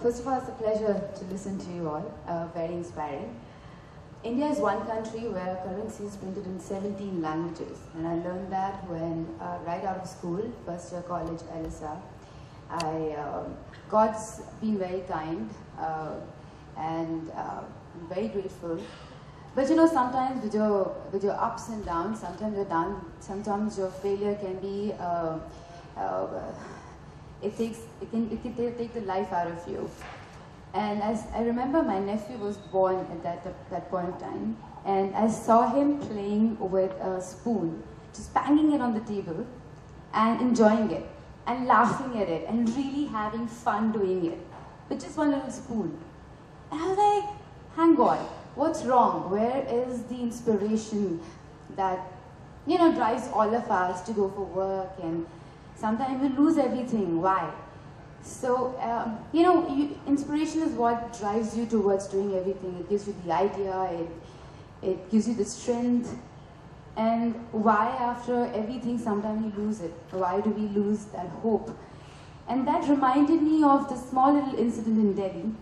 First of all, it's a pleasure to listen to you all. Very inspiring. India is one country where currency is printed in 17 languages, and I learned that when right out of school, first year college, LSR. God's been very kind, and I'm very grateful. But you know, sometimes with your ups and downs, sometimes your failure can be it can take the life out of you. And as I remember, my nephew was born at that point in time, and I saw him playing with a spoon, just banging it on the table, and enjoying it, and laughing at it, and really having fun doing it, with just one little spoon. And I was like, hang on, what's wrong? Where is the inspiration that, you know, drives all of us to go for work, and sometimes we lose everything? Why? So, you know, inspiration is what drives you towards doing everything. It gives you the idea, it gives you the strength. And why after everything sometimes you lose it? Why do we lose that hope? And that reminded me of this small little incident in Delhi.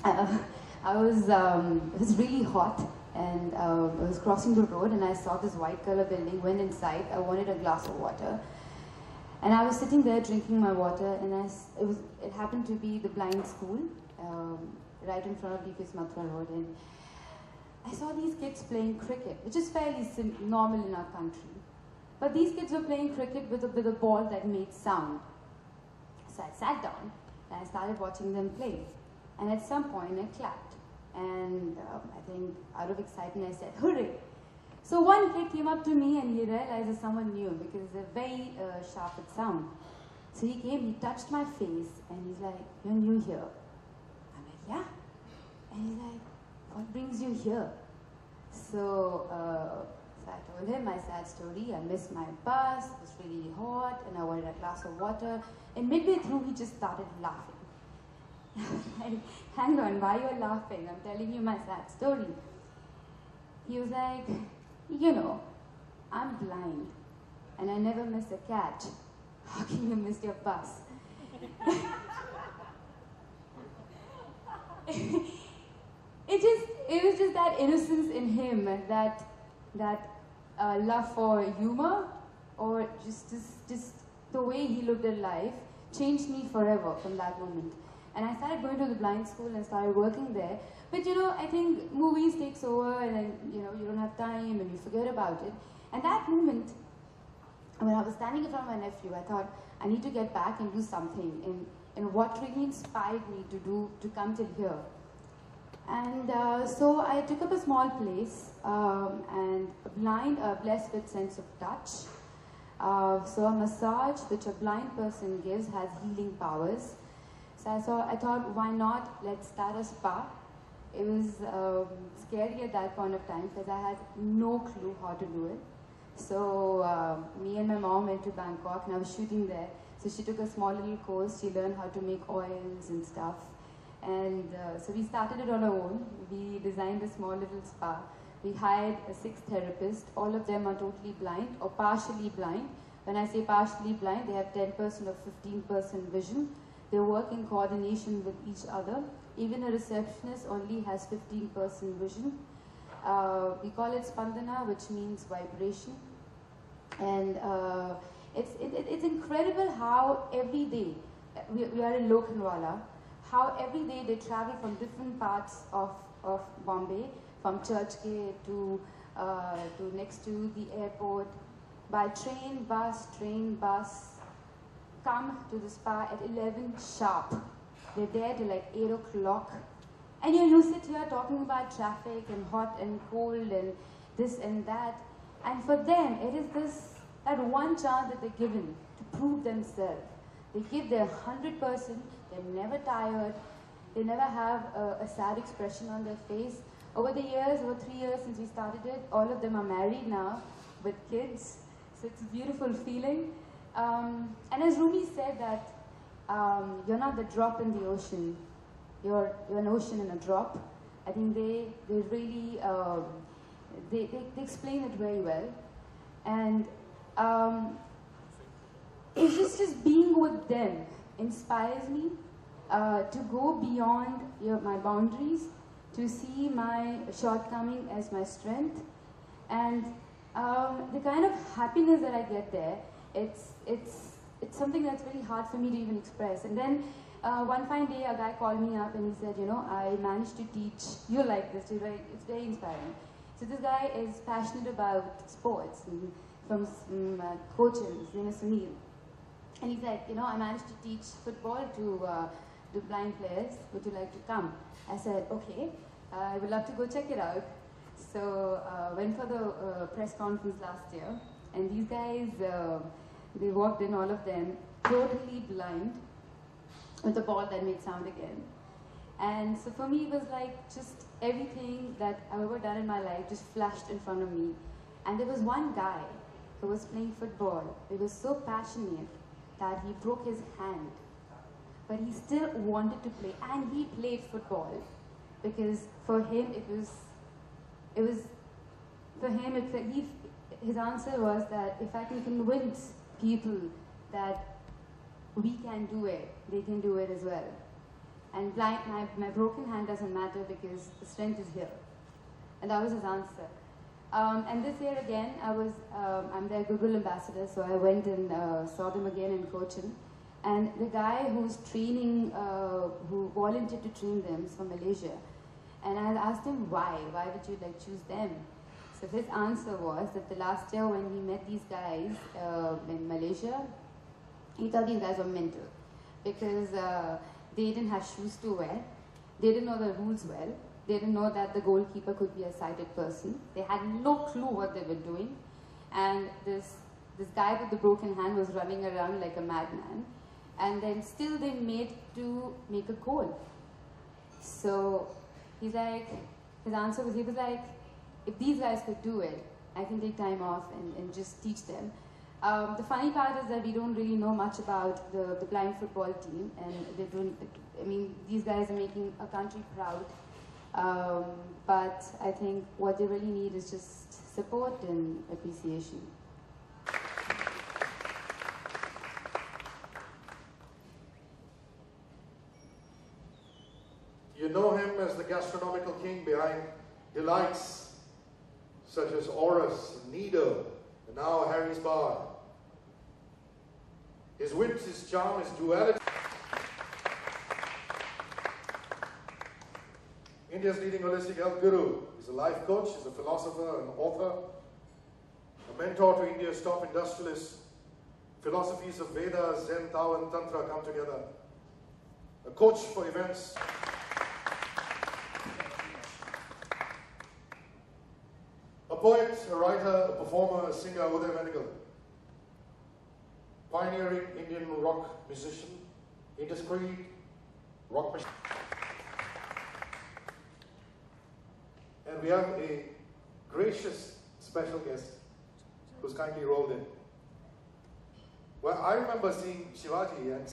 It was really hot, and I was crossing the road, and I saw this white color building, went inside. I wanted a glass of water. And I was sitting there drinking my water, and it happened to be the blind school, right in front of DPS Mathura Road. And I saw these kids playing cricket, which is fairly normal in our country. But these kids were playing cricket with a ball that made sound. So I sat down, and I started watching them play. And at some point, I clapped. And I think out of excitement, I said, "Hooray!" So one kid came up to me, and he realized that someone knew, because it's a very sharp sound. So he came, he touched my face, and he's like, "You're new here." I'm like, "Yeah." And he's like, "What brings you here?" So I told him my sad story. I missed my bus, it was really hot, and I wanted a glass of water. And midway through, he just started laughing. Like, hang on, why you're laughing? I'm telling you my sad story. He was like, "You know, I'm blind, and I never miss a catch. How can you miss your bus?" It was just that innocence in him, that love for humor, or just the way he looked at life, changed me forever from that moment. And I started going to the blind school and started working there. But you know, I think movies takes over, and then, you know, you don't have time and you forget about it. And that moment, when I was standing in front of my nephew, I thought, I need to get back and do something. And what really inspired me to come till here. And so I took up a small place, and blessed with sense of touch. So a massage which a blind person gives has healing powers. So I thought, why not? Let's start a spa. It was scary at that point of time, because I had no clue how to do it. So me and my mom went to Bangkok, and I was shooting there. So she took a small little course. She learned how to make oils and stuff. And so we started it on our own. We designed a small little spa. We hired 6 therapists. All of them are totally blind or partially blind. When I say partially blind, they have 10% or 15% vision. They work in coordination with each other. Even a receptionist only has 15% vision. We call it spandana, which means vibration. And it's incredible how every day, we are in Lokhandwala, how every day they travel from different parts of Bombay, from Churchgate to next to the airport, by train, bus, come to the spa at 11 sharp. They're there till like 8 o'clock. And you sit here talking about traffic and hot and cold and this and that. And for them, it is that one chance that they're given to prove themselves. They give their 100%, they're never tired, they never have a sad expression on their face. Over the years, over 3 years since we started it, all of them are married now with kids. So it's a beautiful feeling. And as Rumi said that you're not the drop in the ocean, you're an ocean in a drop. I think they really, they explain it very well. And it's just being with them inspires me to go beyond my boundaries, to see my shortcoming as my strength, and the kind of happiness that I get there, it's something that's very hard for me to even express. And then one fine day, a guy called me up and he said, you know, I managed to teach, you like this, it's very inspiring. So this guy is passionate about sports, and from coaches, his name is Sunil. And he's like, you know, I managed to teach football to blind players, would you like to come? I said, okay, I would love to go check it out. So went for the press conference last year, and these guys, they walked in, all of them, totally blind, with a ball that made sound again. And so for me, it was like just everything that I've ever done in my life just flashed in front of me. And there was one guy who was playing football. He was so passionate that he broke his hand. But he still wanted to play, and he played football. Because for him, his answer was that if I can convince people that we can do it, they can do it as well. And my broken hand doesn't matter because the strength is here. And that was his answer. And this year again, I'm their Goodwill ambassador, so I went and saw them again in Cochin. And the guy who's training, who volunteered to train them is from Malaysia. And I asked him why did you like choose them? So his answer was that the last year when he met these guys in Malaysia, he thought these guys were mental because they didn't have shoes to wear, they didn't know the rules well, they didn't know that the goalkeeper could be a sighted person, they had no clue what they were doing, and this guy with the broken hand was running around like a madman, and then still they made to make a goal. So he's like, his answer was, he was like, if these guys could do it, I can take time off and just teach them. The funny part is that we don't really know much about the blind football team, and they don't, I mean, these guys are making a country proud, but I think what they really need is just support and appreciation. You know him as the gastronomical king behind delights such as Oris, Nido, and now Harry's Bar. His wit, his charm, his duality. India's leading holistic health guru. He's a life coach, he's a philosopher, an author, a mentor to India's top industrialists. Philosophies of Veda, Zen, Tao, and Tantra come together. A coach for events. A poet, a writer, a performer, a singer, Uday Venigal. Pioneering Indian rock musician, indiscreet rock machine. And we have a gracious special guest who's kindly rolled in. Well, I remember seeing Shivaji and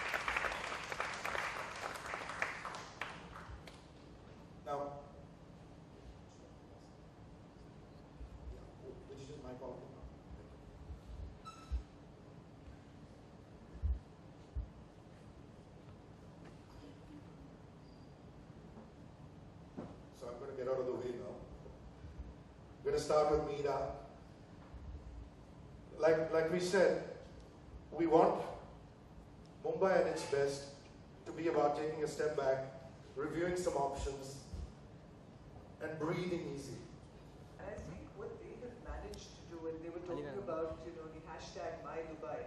now, which is my fault. So I'm going to get out of the way now. I'm going to start with Meera. Like we said, we want Mumbai at its best to be about taking a step back, reviewing some options, and breathing easy. And I think what they have managed to do, and they were talking about, you know, the hashtag #MyDubai.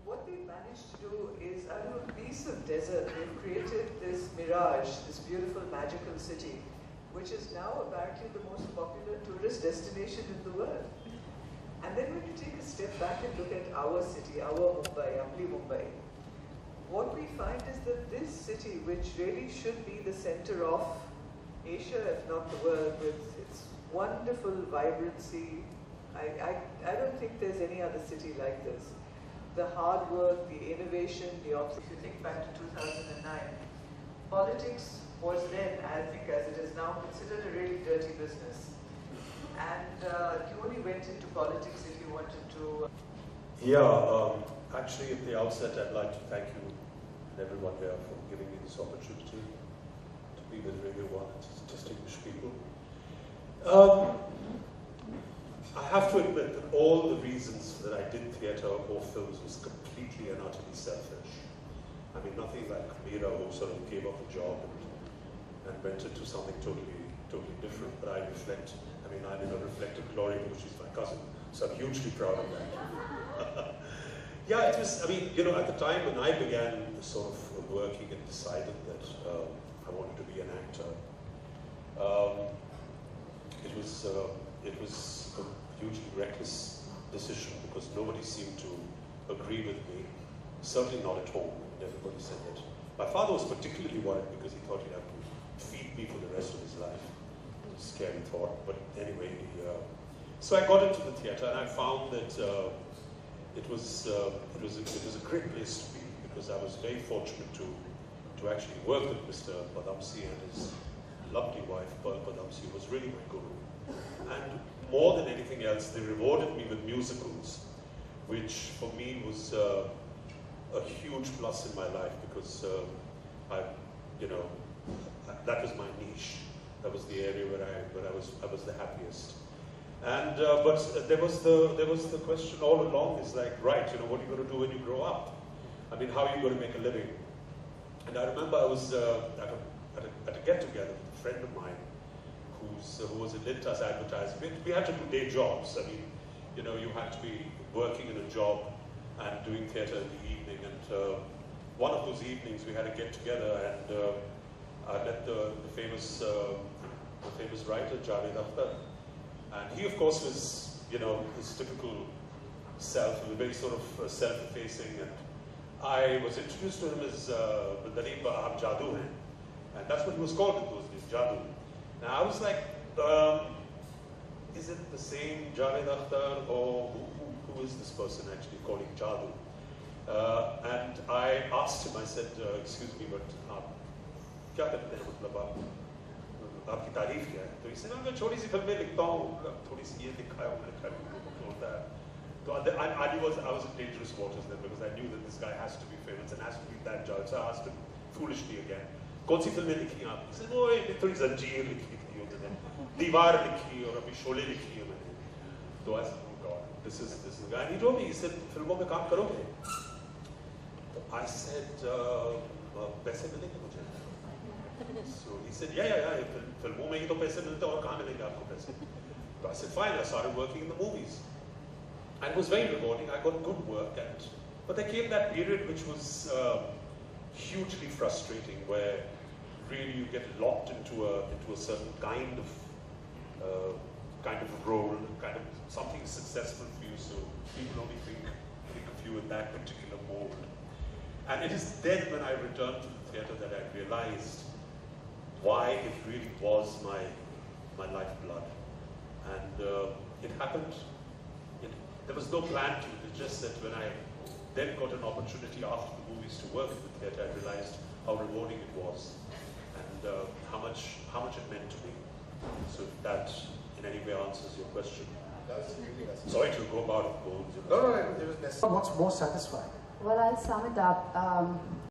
What they managed to do is, out of a piece of desert, they've created this mirage, this beautiful magical city, which is now apparently the most popular tourist destination in the world. And then when you take a step back and look at our city, our Mumbai, Ampli Mumbai, what we find is that this city, which really should be the center of Asia, if not the world, with its wonderful vibrancy, I don't think there's any other city like this. The hard work, the innovation, if you think back to 2009, politics was then, I think as it is now, considered a really dirty business. And you only went into politics if you wanted to... Yeah, actually at the outset I'd like to thank you and everyone here for giving me this opportunity to be with Radio 1 and distinguished people. I have to admit that all the reasons that I did theatre or films was completely and utterly selfish. I mean, nothing like Meera, who sort of gave up a job and went into something totally different. But I reflect, I mean, I'm in a reflected glory because she's my cousin, so I'm hugely proud of that. Yeah, it was, I mean, you know, at the time when I began sort of working and decided that I wanted to be an actor, it was a hugely reckless decision because nobody seemed to agree with me, certainly not at home. Everybody said that. My father was particularly worried because he thought he'd have to feed me for the rest of his life. It was a scary thought, but anyway, so I got into the theatre and I found that it was a great place to be because I was very fortunate to actually work with Mr. Padamsi and his lovely wife, Padamsi, who was really my guru. And more than anything else, they rewarded me with musicals, which for me was a huge plus in my life because that was my niche. That was the area where I was the happiest. And but there was the question all along is like, right, you know, what are you going to do when you grow up? I mean, how are you going to make a living? And I remember I was at a get-together with a friend of mine who was in Lintas advertising. We had to do day jobs. I mean, you know, you had to be working in a job and doing theatre in the evening. And one of those evenings we had a get-together, and I met the famous writer Javed Akhtar, and he, of course, was, you know, his typical self, very sort of self-effacing, and I was introduced to him as Dareeb Aap Jadoo Hain, and that's what he was called in those days, Jadoo. Now I was like, is it the same Javed Akhtar, or who is this person actually calling Jadoo? And I asked him, I said, excuse me, but क्या करते हैं मतलब आपकी तारीफ क्या है? तो इसने मैं छोटी सी फिल्में लिखता हूँ, थोड़ी सी ये लिखा है, वो लिखा है, तो I was in dangerous waters then because I knew that this guy has to be famous and has to be that judge. So I asked him foolishly again, कौन सी फिल्में लिखी हैं आप? He said, वो ये थोड़ी जंजीर लिखी थी, उन्होंने दीवार लिखी और अभी शोले लिखी है मैंने. तो I said, oh God, this is the guy. And he told me, he said, फिल्मों में काम करोगे? तो I said, पैसे मिलेंगे मुझे? So he said, yeah, फिल्मों में ही तो पैसे मिलते हैं और कहाँ मिलेंगे आपको पैसे? So I said, fine. I started working in the movies, and it was very rewarding. I got good work, but there came that period which was hugely frustrating, where really you get locked into a certain kind of role, kind of something successful for you. So people only think of you in that particular mold. And it is then when I returned to the theatre that I realized why it really was my lifeblood. And it happened, there was no plan to it. It's just that when I then got an opportunity after the movies to work in the theatre, I realized how rewarding it was and how much it meant to me. So if that in any way answers your question. That's really nice. Sorry to go about it cold. No, it was necessary. What's more satisfying? Well, I'll sum it up.